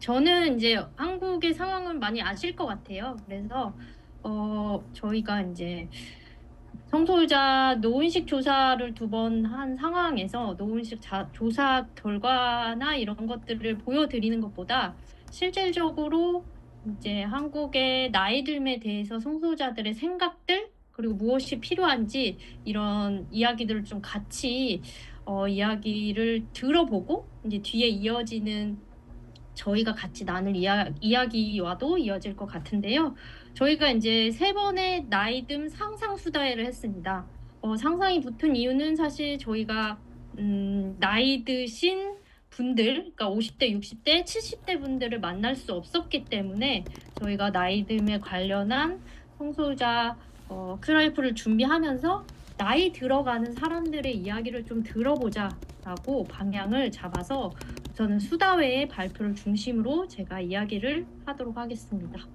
저는 이제 한국의 상황을 많이 아실 것 같아요. 그래서 저희가 이제 성소유자 노인식 조사를 두 번 한 상황에서 노인식 조사 결과나 이런 것들을 보여드리는 것보다 실질적으로 이제 한국의 나이 듦에 대해서 성소유자들의 생각들 그리고 무엇이 필요한지 이런 이야기들을 좀 같이 이야기를 들어보고 이제 뒤에 이어지는 저희가 같이 나눌 이야기와도 이어질 것 같은데요. 저희가 이제 세 번의 나이듦 상상 수다회를 했습니다. 상상이 붙은 이유는 사실 저희가 나이 드신 분들, 그러니까 50대, 60대, 70대 분들을 만날 수 없었기 때문에 저희가 나이듦에 관련한 성소유자 크라이프를 준비하면서 나이 들어가는 사람들의 이야기를 좀 들어보자라고 방향을 잡아서 저는 수다회의 발표를 중심으로 제가 이야기를 하도록 하겠습니다.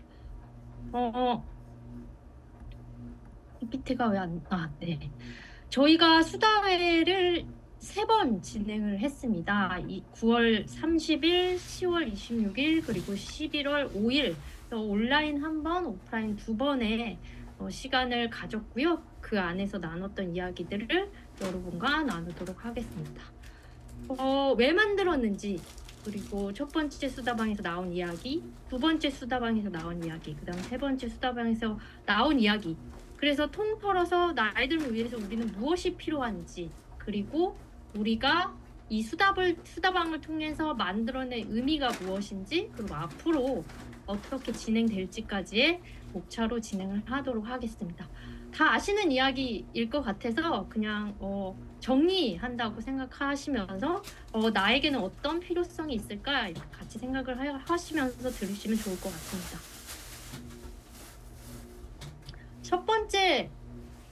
PPT가 왜 네. 저희가 수다회를 세 번 진행을 했습니다. 9월 30일, 10월 26일, 그리고 11월 5일. 온라인 한 번, 오프라인 두 번의 시간을 가졌고요. 그 안에서 나눴던 이야기들을 여러분과 나누도록 하겠습니다. 왜 만들었는지, 그리고 첫 번째 수다방에서 나온 이야기, 두 번째 수다방에서 나온 이야기, 그 다음 세 번째 수다방에서 나온 이야기. 그래서 통틀어서 나이들을 위해서 우리는 무엇이 필요한지, 그리고 우리가 이 수다방을 통해서 만들어낸 의미가 무엇인지, 그리고 앞으로 어떻게 진행될지까지의 목차로 진행을 하도록 하겠습니다. 다 아시는 이야기일 것 같아서 그냥 정리한다고 생각하시면서 나에게는 어떤 필요성이 있을까 이렇게 같이 생각을 하시면서 들으시면 좋을 것 같습니다. 첫 번째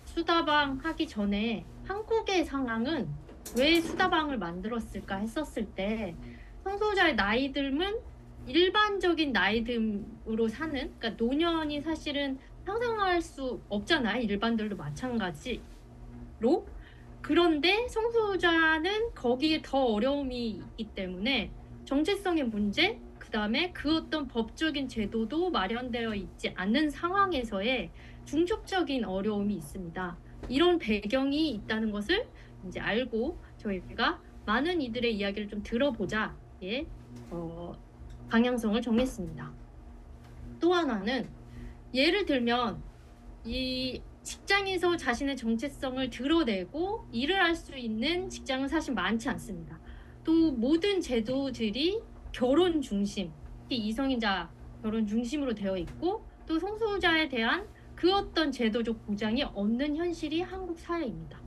수다방 하기 전에 한국의 상황은 왜 수다방을 만들었을까 했었을 때 성소유자의 나이듦은 일반적인 나이듦으로 사는, 그러니까 노년이 사실은 상상할 수 없잖아요. 일반들도 마찬가지로. 그런데 성소유자는 거기에 더 어려움이 있기 때문에 정체성의 문제, 그 다음에 그 어떤 법적인 제도도 마련되어 있지 않는 상황에서의 중첩적인 어려움이 있습니다. 이런 배경이 있다는 것을 이제 알고 저희가 많은 이들의 이야기를 좀 들어보자, 방향성을 정했습니다. 또 하나는 예를 들면 이 직장에서 자신의 정체성을 드러내고 일을 할 수 있는 직장은 사실 많지 않습니다. 또 모든 제도들이 결혼 중심, 이성인자 결혼 중심으로 되어 있고 또 성소유자에 대한 그 어떤 제도적 보장이 없는 현실이 한국 사회입니다.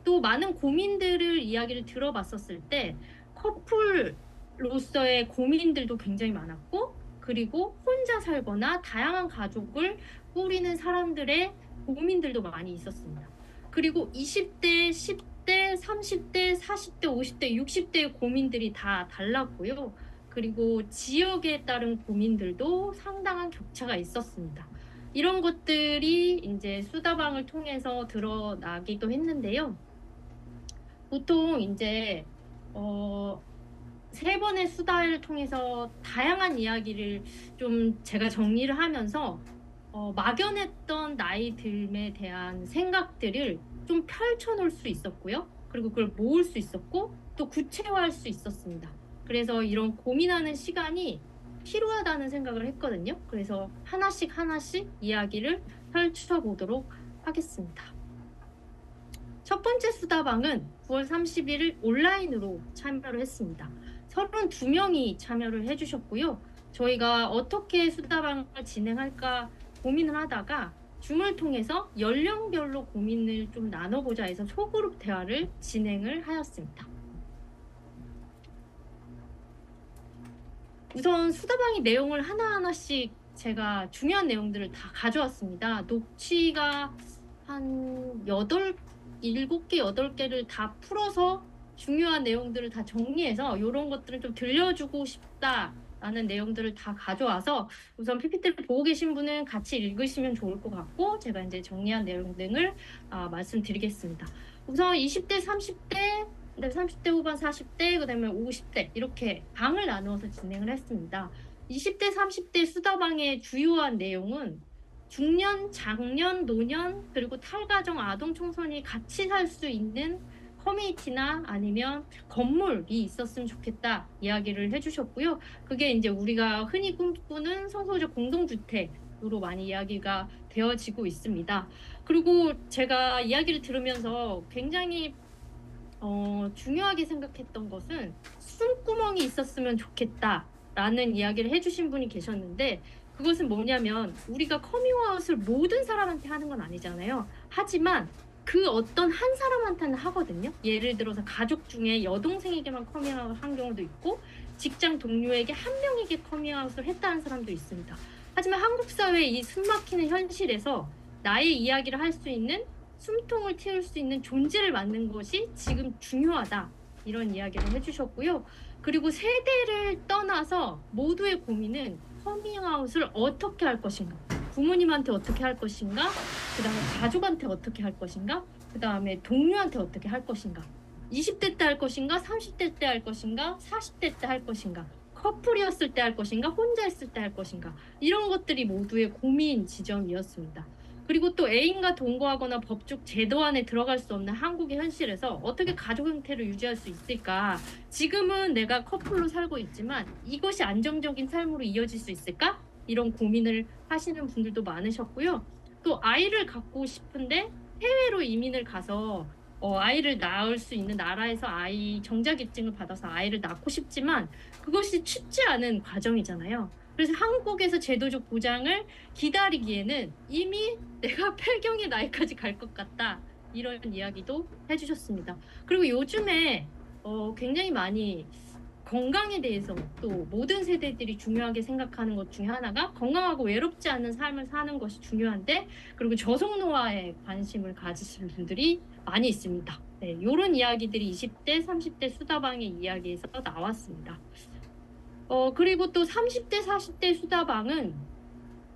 또 많은 고민들을 이야기를 들어봤었을 때 커플로서의 고민들도 굉장히 많았고 그리고 혼자 살거나 다양한 가족을 꾸리는 사람들의 고민들도 많이 있었습니다. 그리고 20대, 10대, 30대, 40대, 50대, 60대의 고민들이 다 달랐고요. 그리고 지역에 따른 고민들도 상당한 격차가 있었습니다. 이런 것들이 이제 수다방을 통해서 드러나기도 했는데요. 보통 이제 세 번의 수다를 통해서 다양한 이야기를 좀 제가 정리를 하면서 막연했던 나이듦에 대한 생각들을 좀 펼쳐놓을 수 있었고요. 그리고 그걸 모을 수 있었고 또 구체화할 수 있었습니다. 그래서 이런 고민하는 시간이 필요하다는 생각을 했거든요. 그래서 하나씩 이야기를 펼쳐보도록 하겠습니다. 첫 번째 수다방은 9월 31일 온라인으로 참여를 했습니다. 32명이 참여를 해주셨고요. 저희가 어떻게 수다방을 진행할까 고민을 하다가 줌을 통해서 연령별로 고민을 좀 나눠보자 해서 소그룹 대화를 진행을 하였습니다. 우선 수다방의 내용을 하나하나씩 제가 중요한 내용들을 다 가져왔습니다. 녹취가 한 7개, 8개를 다 풀어서 중요한 내용들을 다 정리해서 이런 것들을 좀 들려주고 싶다라는 내용들을 다 가져와서 우선 PPT를 보고 계신 분은 같이 읽으시면 좋을 것 같고 제가 이제 정리한 내용 등을 말씀드리겠습니다. 우선 20대, 30대, 30대 후반 40대, 그 다음에 50대 이렇게 방을 나누어서 진행을 했습니다. 20대, 30대 수다방의 주요한 내용은 중년, 장년, 노년, 그리고 탈가정 아동 청소년이 같이 살 수 있는 커뮤니티나 아니면 건물이 있었으면 좋겠다 이야기를 해주셨고요. 그게 이제 우리가 흔히 꿈꾸는 성소유적 공동주택으로 많이 이야기가 되어지고 있습니다. 그리고 제가 이야기를 들으면서 굉장히 중요하게 생각했던 것은 숨구멍이 있었으면 좋겠다라는 이야기를 해주신 분이 계셨는데, 그것은 뭐냐면 우리가 커밍아웃을 모든 사람한테 하는 건 아니잖아요. 하지만 그 어떤 한 사람한테는 하거든요. 예를 들어서 가족 중에 여동생에게만 커밍아웃을 한 경우도 있고, 직장 동료에게 한 명에게 커밍아웃을 했다는 사람도 있습니다. 하지만 한국 사회의 이 숨막히는 현실에서 나의 이야기를 할 수 있는, 숨통을 틔울 수 있는 존재를 만든 것이 지금 중요하다. 이런 이야기를 해주셨고요. 그리고 세대를 떠나서 모두의 고민은 커밍아웃을 어떻게 할 것인가, 부모님한테 어떻게 할 것인가, 그 다음에 가족한테 어떻게 할 것인가, 그 다음에 동료한테 어떻게 할 것인가, 20대 때 할 것인가, 30대 때 할 것인가, 40대 때 할 것인가, 커플이었을 때 할 것인가, 혼자 있을 때 할 것인가, 이런 것들이 모두의 고민 지점이었습니다. 그리고 또 애인과 동거하거나 법적 제도 안에 들어갈 수 없는 한국의 현실에서 어떻게 가족 형태를 유지할 수 있을까? 지금은 내가 커플로 살고 있지만 이것이 안정적인 삶으로 이어질 수 있을까? 이런 고민을 하시는 분들도 많으셨고요. 또 아이를 갖고 싶은데 해외로 이민을 가서 아이를 낳을 수 있는 나라에서 아이 정작 입증을 받아서 아이를 낳고 싶지만 그것이 쉽지 않은 과정이잖아요. 그래서 한국에서 제도적 보장을 기다리기에는 이미 내가 폐경의 나이까지 갈 것 같다. 이런 이야기도 해주셨습니다. 그리고 요즘에 굉장히 많이 건강에 대해서 또 모든 세대들이 중요하게 생각하는 것 중에 하나가 건강하고 외롭지 않은 삶을 사는 것이 중요한데, 그리고 저속노화에 관심을 가지시는 분들이 많이 있습니다. 네, 이런 이야기들이 20대, 30대 수다방의 이야기에서 나왔습니다. 그리고 또 30대, 40대 수다방은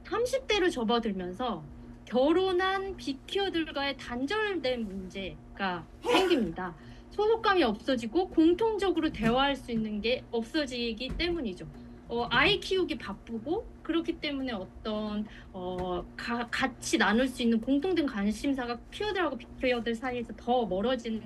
30대로 접어들면서 결혼한 비키어들과의 단절된 문제가 생깁니다. 소속감이 없어지고 공통적으로 대화할 수 있는 게 없어지기 때문이죠. 아이 키우기 바쁘고 그렇기 때문에 어떤 같이 나눌 수 있는 공통된 관심사가 키어들하고 비키어들 사이에서 더 멀어지는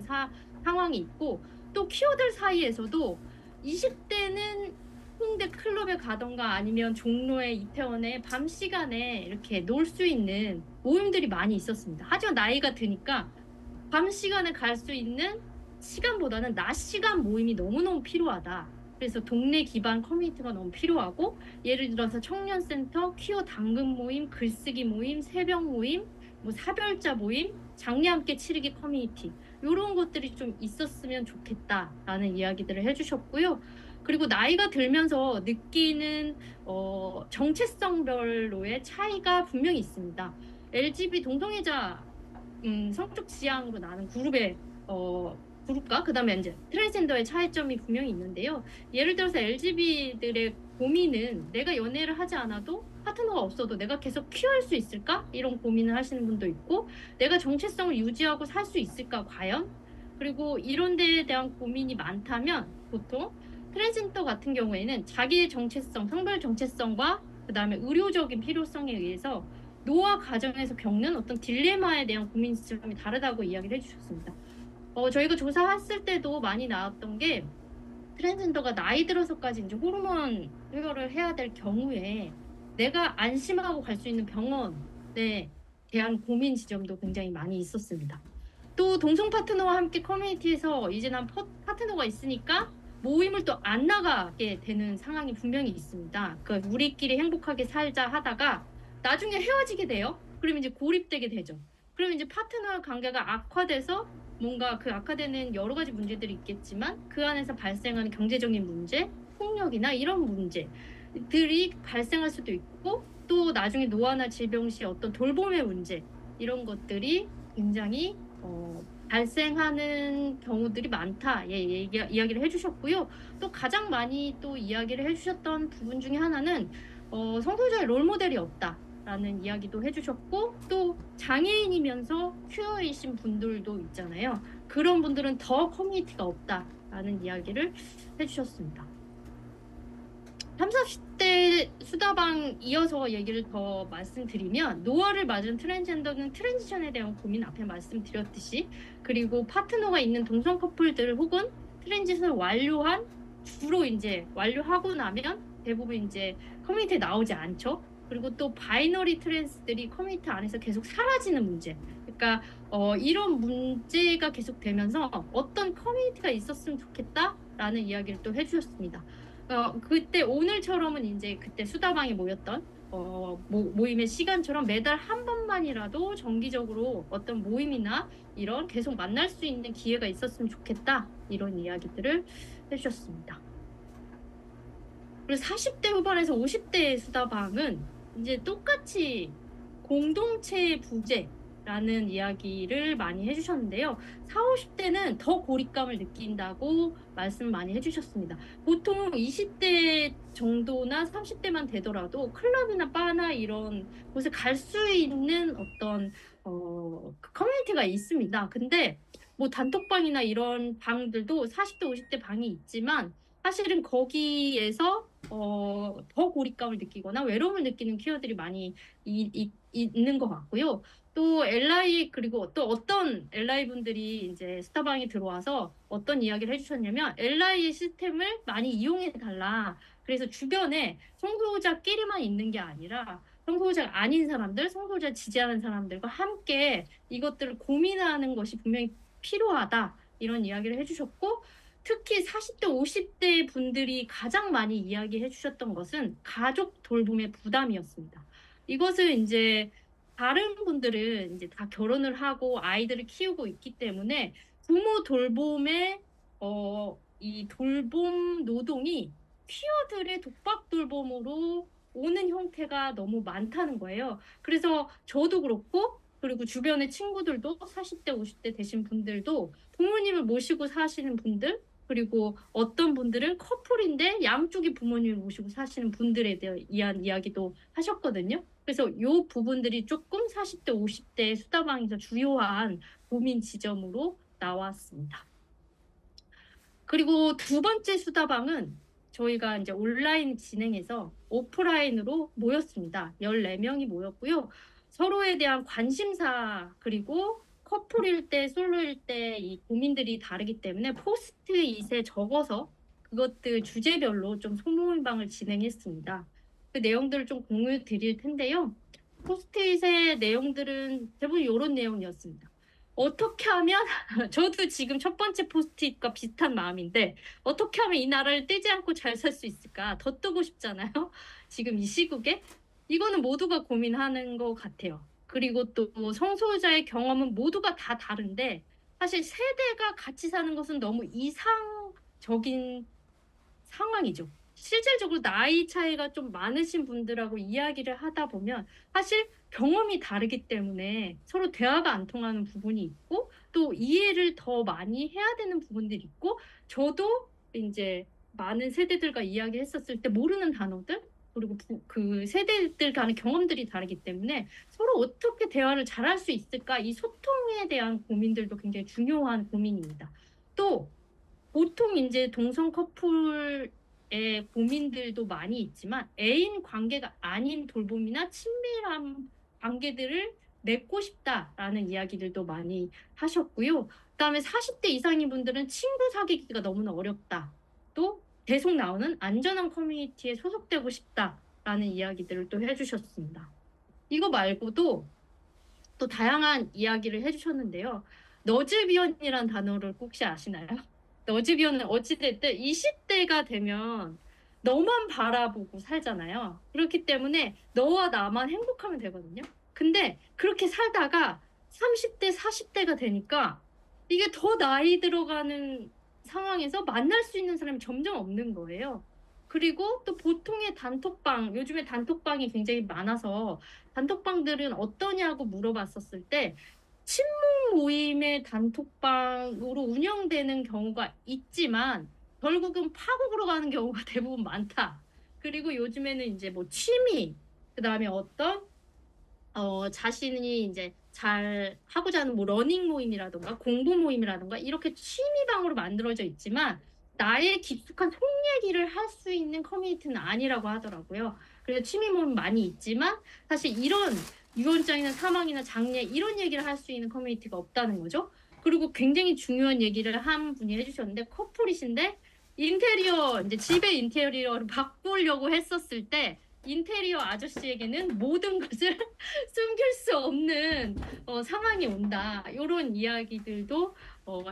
상황이 있고, 또 키어들 사이에서도 20대는 홍대 클럽에 가던가 아니면 종로의 이태원에 밤 시간에 이렇게 놀 수 있는 모임들이 많이 있었습니다. 하지만 나이가 드니까 밤 시간에 갈 수 있는 시간보다는 낮 시간 모임이 너무너무 필요하다. 그래서 동네 기반 커뮤니티가 너무 필요하고, 예를 들어서 청년센터, 퀴어 당근 모임, 글쓰기 모임, 새벽 모임, 뭐 사별자 모임, 장례 함께 치르기 커뮤니티, 이런 것들이 좀 있었으면 좋겠다라는 이야기들을 해주셨고요. 그리고 나이가 들면서 느끼는 정체성별로의 차이가 분명히 있습니다. LGBT 동성애자 성적 지향으로 나는 그룹과 그다음에 이제 트랜스젠더의 차이점이 분명히 있는데요. 예를 들어서 LGBT들의 고민은 내가 연애를 하지 않아도 파트너가 없어도 내가 계속 퀴어할 수 있을까? 이런 고민을 하시는 분도 있고, 내가 정체성을 유지하고 살 수 있을까 과연? 그리고 이런 데에 대한 고민이 많다면 보통 트랜스젠더 같은 경우에는 자기의 정체성, 성별 정체성과 그다음에 의료적인 필요성에 의해서 노화 과정에서 겪는 어떤 딜레마에 대한 고민 지점이 다르다고 이야기를 해주셨습니다. 저희가 조사했을 때도 많이 나왔던 게, 트랜스젠더가 나이 들어서까지 이제 호르몬 해결을 해야 될 경우에 내가 안심하고 갈 수 있는 병원에 대한 고민 지점도 굉장히 많이 있었습니다. 또 동성 파트너와 함께 커뮤니티에서 이제 난 파트너가 있으니까 모임을 또 안 나가게 되는 상황이 분명히 있습니다. 우리끼리 행복하게 살자 하다가 나중에 헤어지게 돼요. 그러면 이제 고립되게 되죠. 그러면 이제 파트너 관계가 악화돼서 뭔가 그 악화되는 여러 가지 문제들이 있겠지만 그 안에서 발생하는 경제적인 문제, 폭력이나 이런 문제들이 발생할 수도 있고, 또 나중에 노화나 질병 시 어떤 돌봄의 문제, 이런 것들이 굉장히 발생하는 경우들이 많다. 예, 이야기를 해주셨고요. 또 가장 많이 또 이야기를 해주셨던 부분 중에 하나는 성소유자의 롤모델이 없다. 라는 이야기도 해주셨고, 또 장애인이면서 큐어이신 분들도 있잖아요. 그런 분들은 더 커뮤니티가 없다라는 이야기를 해주셨습니다. 30, 40대 두번째 수다방 이어서 얘기를 더 말씀드리면, 노화를 맞은 트랜스젠더는 트랜지션에 대한 고민 앞에 말씀드렸듯이, 그리고 파트너가 있는 동성 커플들 혹은 트랜지션을 완료한, 주로 이제 완료하고 나면 대부분 이제 커뮤니티에 나오지 않죠. 그리고 또 바이너리 트랜스들이 커뮤니티 안에서 계속 사라지는 문제. 그러니까 이런 문제가 계속되면서 어떤 커뮤니티가 있었으면 좋겠다라는 이야기를 또 해주셨습니다. 그때 오늘처럼은 이제 그때 수다방에 모였던 모임의 시간처럼 매달 한 번만이라도 정기적으로 어떤 모임이나 이런 계속 만날 수 있는 기회가 있었으면 좋겠다, 이런 이야기들을 해주셨습니다. 그리고 40대 후반에서 50대 수다방은 이제 똑같이 공동체 부재라는 이야기를 많이 해주셨는데요. 40, 50대는 더 고립감을 느낀다고 말씀 많이 해주셨습니다. 보통 20대 정도나 30대만 되더라도 클럽이나 바나 이런 곳에 갈 수 있는 어떤 그 커뮤니티가 있습니다. 근데 뭐 단톡방이나 이런 방들도 40대, 50대 방이 있지만, 사실은 거기에서 더 고립감을 느끼거나 외로움을 느끼는 퀴어들이 많이 있는 것 같고요. 또 LI, 그리고 또 어떤 LI 분들이 이제 스타방에 들어와서 어떤 이야기를 해주셨냐면, LI 시스템을 많이 이용해 달라. 그래서 주변에 성소유자끼리만 있는 게 아니라 성소유자가 아닌 사람들, 성소유자 지지하는 사람들과 함께 이것들을 고민하는 것이 분명히 필요하다, 이런 이야기를 해주셨고, 특히 40대, 50대 분들이 가장 많이 이야기해 주셨던 것은 가족 돌봄의 부담이었습니다. 이것을 이제 다른 분들은 이제 다 결혼을 하고 아이들을 키우고 있기 때문에 부모 돌봄의 이 돌봄 노동이 퀴어들의 독박 돌봄으로 오는 형태가 너무 많다는 거예요. 그래서 저도 그렇고, 그리고 주변의 친구들도 40대, 50대 되신 분들도 부모님을 모시고 사시는 분들, 그리고 어떤 분들은 커플인데 양쪽이 부모님을 모시고 사시는 분들에 대한 이야기도 하셨거든요. 그래서 이 부분들이 조금 40대, 50대 수다방에서 주요한 고민 지점으로 나왔습니다. 그리고 두 번째 수다방은 저희가 이제 온라인 진행해서 오프라인으로 모였습니다. 14명이 모였고요. 서로에 대한 관심사, 그리고 커플일 때, 솔로일 때 이 고민들이 다르기 때문에 포스트잇에 적어서 그것들 주제별로 좀 소모임방을 진행했습니다. 그 내용들을 좀 공유 드릴 텐데요. 포스트잇의 내용들은 대부분 이런 내용이었습니다. 어떻게 하면 저도 지금 첫 번째 포스트잇과 비슷한 마음인데, 어떻게 하면 이 나라를 떼지 않고 잘 살 수 있을까? 더 뜨고 싶잖아요. 지금 이 시국에. 이거는 모두가 고민하는 것 같아요. 그리고 또 성소유자의 경험은 모두가 다 다른데, 사실 세대가 같이 사는 것은 너무 이상적인 상황이죠. 실질적으로 나이 차이가 좀 많으신 분들하고 이야기를 하다 보면 사실 경험이 다르기 때문에 서로 대화가 안 통하는 부분이 있고, 또 이해를 더 많이 해야 되는 부분들이 있고, 저도 이제 많은 세대들과 이야기했었을 때 모르는 단어들, 그리고 그 세대들 간의 경험들이 다르기 때문에 서로 어떻게 대화를 잘할 수 있을까, 이 소통에 대한 고민들도 굉장히 중요한 고민입니다. 또 보통 이제 동성 커플의 고민들도 많이 있지만, 애인 관계가 아닌 돌봄이나 친밀한 관계들을 맺고 싶다라는 이야기들도 많이 하셨고요. 그다음에 40대 이상인 분들은 친구 사귀기가 너무나 어렵다. 또 계속 나오는 안전한 커뮤니티에 소속되고 싶다라는 이야기들을 또 해주셨습니다. 이거 말고도 또 다양한 이야기를 해주셨는데요. 너즈비언이란 단어를 혹시 아시나요? 너즈비언은 어찌됐든 20대가 되면 너만 바라보고 살잖아요. 그렇기 때문에 너와 나만 행복하면 되거든요. 근데 그렇게 살다가 30대, 40대가 되니까 이게 더 나이 들어가는 상황에서 만날 수 있는 사람이 점점 없는 거예요. 그리고 또 보통의 단톡방, 요즘에 단톡방이 굉장히 많아서 단톡방들은 어떠냐고 물어봤었을 때, 친목 모임의 단톡방으로 운영되는 경우가 있지만 결국은 파국으로 가는 경우가 대부분 많다. 그리고 요즘에는 이제 뭐 취미, 그다음에 어떤 자신이 이제 잘 하고자 하는 뭐 러닝 모임이라든가 공부 모임이라든가 이렇게 취미방으로 만들어져 있지만, 나의 깊숙한 속 얘기를 할 수 있는 커뮤니티는 아니라고 하더라고요. 그래서 취미 모임 많이 있지만 사실 이런 유언장이나 사망이나 장례 이런 얘기를 할 수 있는 커뮤니티가 없다는 거죠. 그리고 굉장히 중요한 얘기를 한 분이 해주셨는데 커플이신데 인테리어 이제 집의 인테리어를 바꾸려고 했었을 때 인테리어 아저씨에게는 모든 것을 숨길 수 없는 상황이 온다. 이런 이야기들도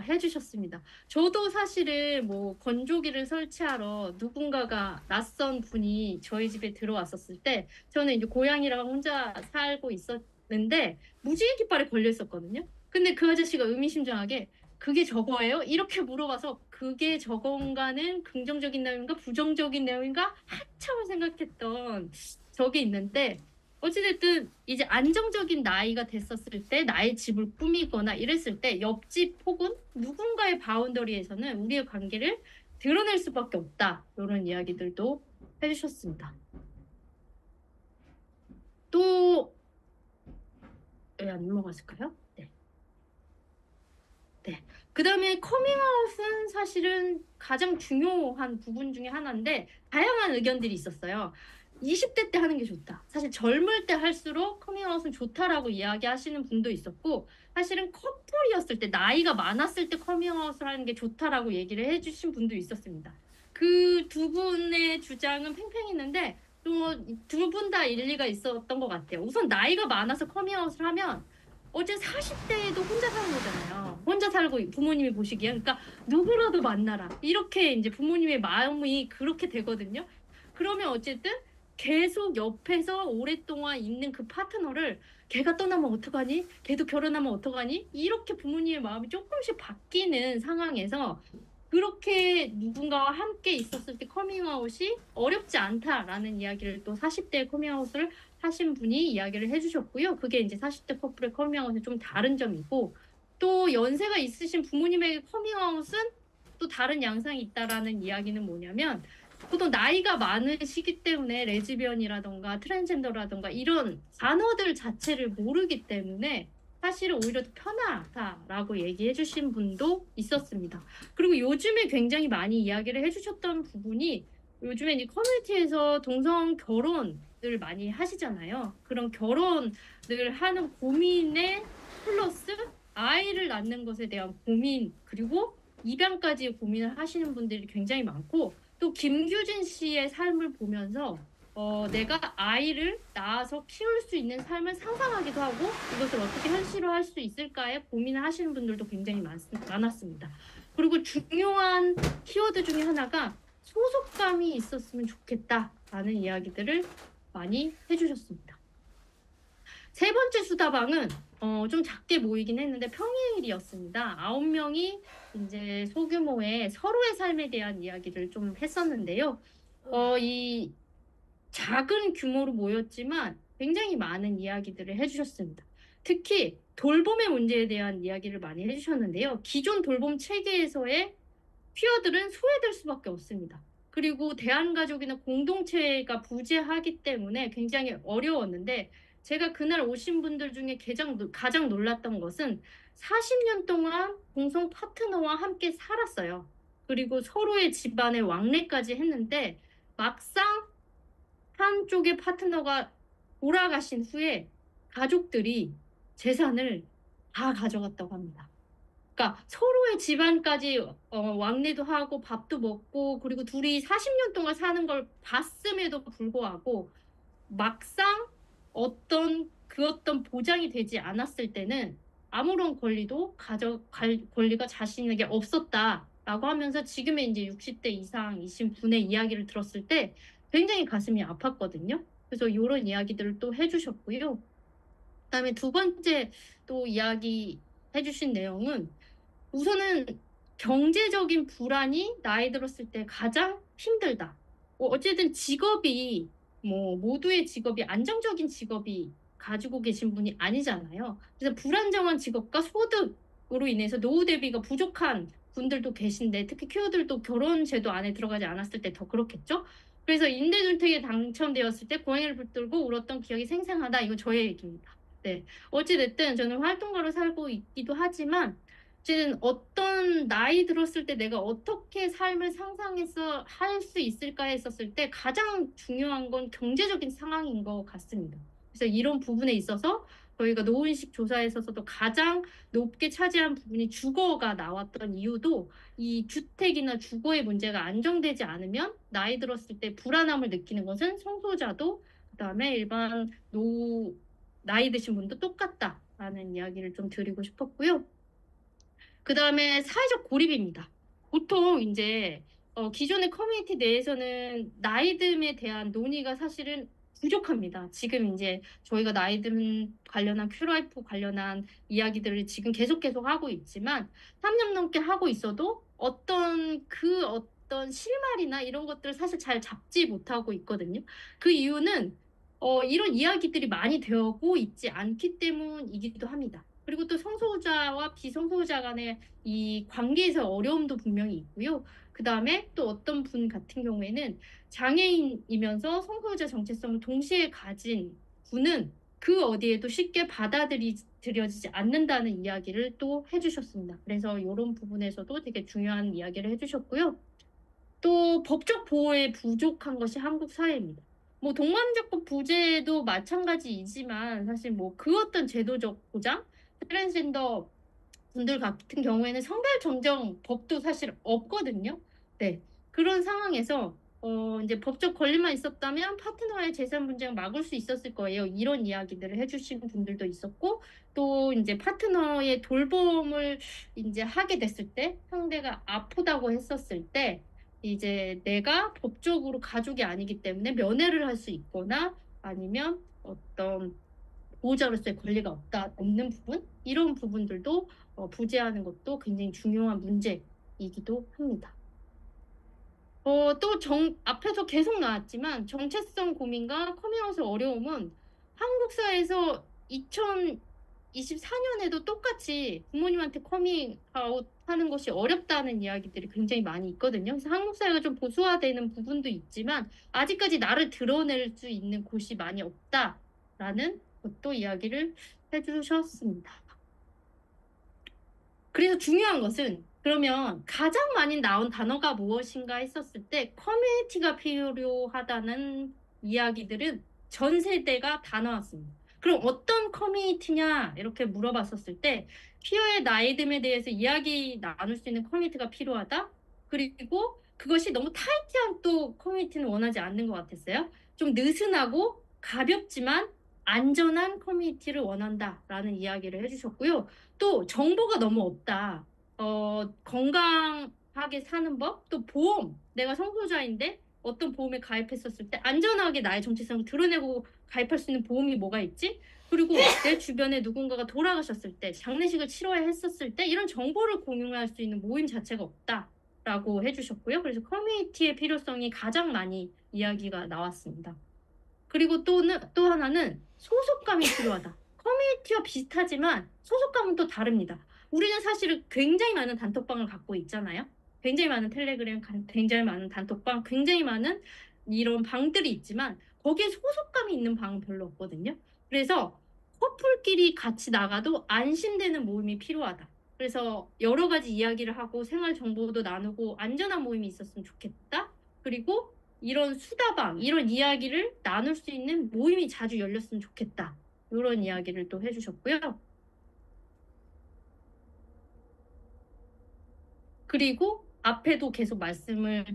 해주셨습니다. 저도 사실은 뭐 건조기를 설치하러 누군가가 낯선 분이 저희 집에 들어왔었을 때 저는 이제 고양이랑 혼자 살고 있었는데 무지개 깃발에 걸려 있었거든요. 근데 그 아저씨가 의미심장하게 그게 저거예요? 이렇게 물어봐서 그게 저건가는 긍정적인 내용인가 부정적인 내용인가 한참을 생각했던 적이 있는데 어찌됐든 이제 안정적인 나이가 됐었을 때 나의 집을 꾸미거나 이랬을 때 옆집 혹은 누군가의 바운더리에서는 우리의 관계를 드러낼 수밖에 없다. 이런 이야기들도 해주셨습니다. 또 왜 안 넘어갔을까요? 네. 네. 그 다음에 커밍아웃은 사실은 가장 중요한 부분 중에 하나인데 다양한 의견들이 있었어요. 20대 때 하는 게 좋다. 사실 젊을 때 할수록 커밍아웃은 좋다라고 이야기하시는 분도 있었고 사실은 커플이었을 때 나이가 많았을 때 커밍아웃을 하는 게 좋다라고 얘기를 해주신 분도 있었습니다. 그 두 분의 주장은 팽팽했는데 또 두 분 다 일리가 있었던 것 같아요. 우선 나이가 많아서 커밍아웃을 하면 어제 40대에도 혼자 사는 거잖아요. 혼자 살고 부모님이 보시기에. 그러니까 누구라도 만나라. 이렇게 이제 부모님의 마음이 그렇게 되거든요. 그러면 어쨌든 계속 옆에서 오랫동안 있는 그 파트너를 걔가 떠나면 어떡하니? 걔도 결혼하면 어떡하니? 이렇게 부모님의 마음이 조금씩 바뀌는 상황에서 그렇게 누군가와 함께 있었을 때 커밍아웃이 어렵지 않다라는 이야기를 또 40대 커밍아웃을 하신 분이 이야기를 해주셨고요. 그게 이제 40대 커플의 커밍아웃은 좀 다른 점이고 또 연세가 있으신 부모님에게 커밍아웃은 또 다른 양상이 있다라는 이야기는 뭐냐면 보통 나이가 많으시기 때문에 레즈비언이라던가 트랜스젠더라던가 이런 단어들 자체를 모르기 때문에 사실은 오히려 더 편하다라고 얘기해 주신 분도 있었습니다. 그리고 요즘에 굉장히 많이 이야기를 해주셨던 부분이 요즘에 이제 커뮤니티에서 동성 결혼을 많이 하시잖아요. 그런 결혼을 하는 고민에 플러스 아이를 낳는 것에 대한 고민 그리고 입양까지 고민을 하시는 분들이 굉장히 많고 또 김규진 씨의 삶을 보면서 내가 아이를 낳아서 키울 수 있는 삶을 상상하기도 하고 이것을 어떻게 현실화할 수 있을까에 고민을 하시는 분들도 굉장히 많았습니다. 그리고 중요한 키워드 중에 하나가 소속감이 있었으면 좋겠다라는 이야기들을 많이 해주셨습니다. 세 번째 수다방은 좀 작게 모이긴 했는데 평일이었습니다. 9명이 이제 소규모의 서로의 삶에 대한 이야기를 좀 했었는데요. 이 작은 규모로 모였지만 굉장히 많은 이야기들을 해주셨습니다. 특히 돌봄의 문제에 대한 이야기를 많이 해주셨는데요. 기존 돌봄 체계에서의 퀴어들은 소외될 수밖에 없습니다. 그리고 대한가족이나 공동체가 부재하기 때문에 굉장히 어려웠는데 제가 그날 오신 분들 중에 가장 놀랐던 것은 40년 동안 공성 파트너와 함께 살았어요. 그리고 서로의 집안의 왕래까지 했는데 막상 한쪽의 파트너가 돌아가신 후에 가족들이 재산을 다 가져갔다고 합니다. 그러니까 서로의 집안까지 왕래도 하고 밥도 먹고 그리고 둘이 40년 동안 사는 걸 봤음에도 불구하고 막상 그 어떤 보장이 되지 않았을 때는 아무런 가져갈 권리가 자신에게 없었다라고 하면서 지금의 이제 60대 이상이신 분의 이야기를 들었을 때 굉장히 가슴이 아팠거든요. 그래서 이런 이야기들을 또 해주셨고요. 그다음에 두 번째 또 이야기 해주신 내용은 우선은 경제적인 불안이 나이 들었을 때 가장 힘들다. 어쨌든 직업이 모두의 직업이 안정적인 직업이 가지고 계신 분이 아니잖아요. 그래서 불안정한 직업과 소득으로 인해서 노후 대비가 부족한 분들도 계신데 특히 퀴어들도 결혼 제도 안에 들어가지 않았을 때 더 그렇겠죠. 그래서 임대주택에 당첨되었을 때 고양이를 붙들고 울었던 기억이 생생하다. 이거 저의 얘기입니다. 네. 어찌됐든 저는 활동가로 살고 있기도 하지만 이제는 어떤 나이 들었을 때 내가 어떻게 삶을 상상해서 할 수 있을까 했었을 때 가장 중요한 건 경제적인 상황인 것 같습니다. 그래서 이런 부분에 있어서 저희가 노인식 조사에 있어서도 가장 높게 차지한 부분이 주거가 나왔던 이유도 이 주택이나 주거의 문제가 안정되지 않으면 나이 들었을 때 불안함을 느끼는 것은 성소자도 그다음에 일반 나이 드신 분도 똑같다라는 이야기를 좀 드리고 싶었고요. 그 다음에 사회적 고립입니다. 보통 이제 기존의 커뮤니티 내에서는 나이듦에 대한 논의가 사실은 부족합니다. 지금 이제 저희가 나이듦 관련한 큐라이프 관련한 이야기들을 지금 계속 하고 있지만 3년 넘게 하고 있어도 어떤 실마리나 이런 것들을 사실 잘 잡지 못하고 있거든요. 그 이유는 이런 이야기들이 많이 되고 있지 않기 때문이기도 합니다. 그리고 또 성소수자와 비성소수자 간의 이 관계에서 어려움도 분명히 있고요. 그 다음에 또 어떤 분 같은 경우에는 장애인이면서 성소수자 정체성을 동시에 가진 분은 그 어디에도 쉽게 받아들여지지 않는다는 이야기를 또 해주셨습니다. 그래서 이런 부분에서도 되게 중요한 이야기를 해주셨고요. 또 법적 보호에 부족한 것이 한국 사회입니다. 뭐 동반자법 부제도 마찬가지이지만 사실 뭐 그 어떤 제도적 보장, 트랜스젠더 분들 같은 경우에는 성별 정정 법도 사실 없거든요. 네. 그런 상황에서 이제 법적 권리만 있었다면 파트너의 재산 분쟁을 막을 수 있었을 거예요. 이런 이야기들을 해주신 분들도 있었고, 또 이제 파트너의 돌봄을 이제 하게 됐을 때, 상대가 아프다고 했었을 때, 이제 내가 법적으로 가족이 아니기 때문에 면회를 할 수 있거나 아니면 어떤 보호자로서의 권리가 없는 부분, 이런 부분들도 부재하는 것도 굉장히 중요한 문제이기도 합니다. 앞에서 계속 나왔지만 정체성 고민과 커밍아웃의 어려움은 한국 사회에서 2024년에도 똑같이 부모님한테 커밍아웃 하는 것이 어렵다는 이야기들이 굉장히 많이 있거든요. 그래서 한국 사회가 좀 보수화되는 부분도 있지만 아직까지 나를 드러낼 수 있는 곳이 많이 없다라는 것도 이야기를 해주셨습니다. 그래서 중요한 것은 그러면 가장 많이 나온 단어가 무엇인가 했었을 때 커뮤니티가 필요하다는 이야기들은 전 세대가 다 나왔습니다. 그럼 어떤 커뮤니티냐 이렇게 물어봤었을 때 피어의 나이듦에 대해서 이야기 나눌 수 있는 커뮤니티가 필요하다. 그리고 그것이 너무 타이트한 또 커뮤니티는 원하지 않는 것 같았어요. 좀 느슨하고 가볍지만 안전한 커뮤니티를 원한다라는 이야기를 해주셨고요. 또 정보가 너무 없다. 건강하게 사는 법, 또 보험. 내가 성소자인데 어떤 보험에 가입했었을 때 안전하게 나의 정체성을 드러내고 가입할 수 있는 보험이 뭐가 있지? 그리고 내 주변에 누군가가 돌아가셨을 때, 장례식을 치러야 했었을 때 이런 정보를 공유할 수 있는 모임 자체가 없다라고 해주셨고요. 그래서 커뮤니티의 필요성이 가장 많이 이야기가 나왔습니다. 그리고 또 하나는 소속감이 필요하다. 커뮤니티와 비슷하지만 소속감은 또 다릅니다. 우리는 사실은 굉장히 많은 단톡방을 갖고 있잖아요. 굉장히 많은 텔레그램, 굉장히 많은 단톡방, 굉장히 많은 이런 방들이 있지만 거기에 소속감이 있는 방은 별로 없거든요. 그래서 커플끼리 같이 나가도 안심되는 모임이 필요하다. 그래서 여러 가지 이야기를 하고 생활 정보도 나누고 안전한 모임이 있었으면 좋겠다. 그리고 이런 수다방, 이런 이야기를 나눌 수 있는 모임이 자주 열렸으면 좋겠다. 이런 이야기를 또 해주셨고요. 그리고 앞에도 계속 말씀을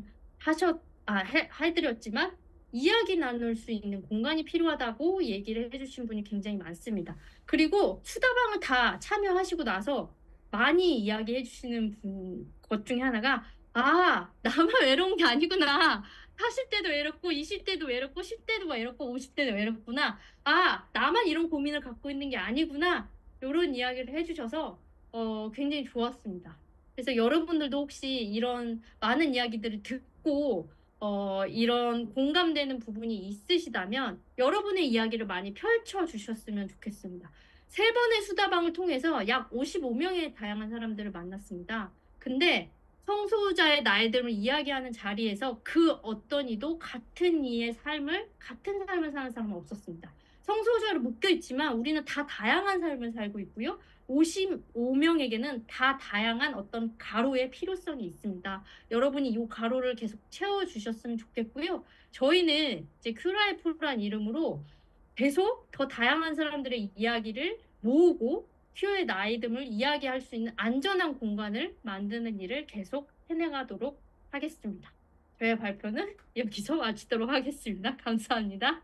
해드렸지만 이야기 나눌 수 있는 공간이 필요하다고 얘기를 해주신 분이 굉장히 많습니다. 그리고 수다방을 다 참여하시고 나서 많이 이야기해 주시는 것 중에 하나가 나만 외로운 게 아니구나. 40대도 외롭고 20대도 외롭고 10대도 외롭고 50대도 외롭구나. 나만 이런 고민을 갖고 있는 게 아니구나. 이런 이야기를 해주셔서 굉장히 좋았습니다. 그래서 여러분들도 혹시 이런 많은 이야기들을 듣고 이런 공감되는 부분이 있으시다면 여러분의 이야기를 많이 펼쳐 주셨으면 좋겠습니다. 세 번의 수다방을 통해서 약 55명의 다양한 사람들을 만났습니다. 근데 성소수자의 나이듦을 이야기하는 자리에서 그 어떤 이도 같은 삶을 사는 사람은 없었습니다. 성소수자로 묶여 있지만 우리는 다 다양한 삶을 살고 있고요. 55명에게는 다 다양한 어떤 가로의 필요성이 있습니다. 여러분이 이 가로를 계속 채워주셨으면 좋겠고요. 저희는 이제 큐라이프라는 이름으로 계속 더 다양한 사람들의 이야기를 모으고 큐의 나이듦을 이야기할 수 있는 안전한 공간을 만드는 일을 계속 해나가도록 하겠습니다. 저의 발표는 여기서 마치도록 하겠습니다. 감사합니다.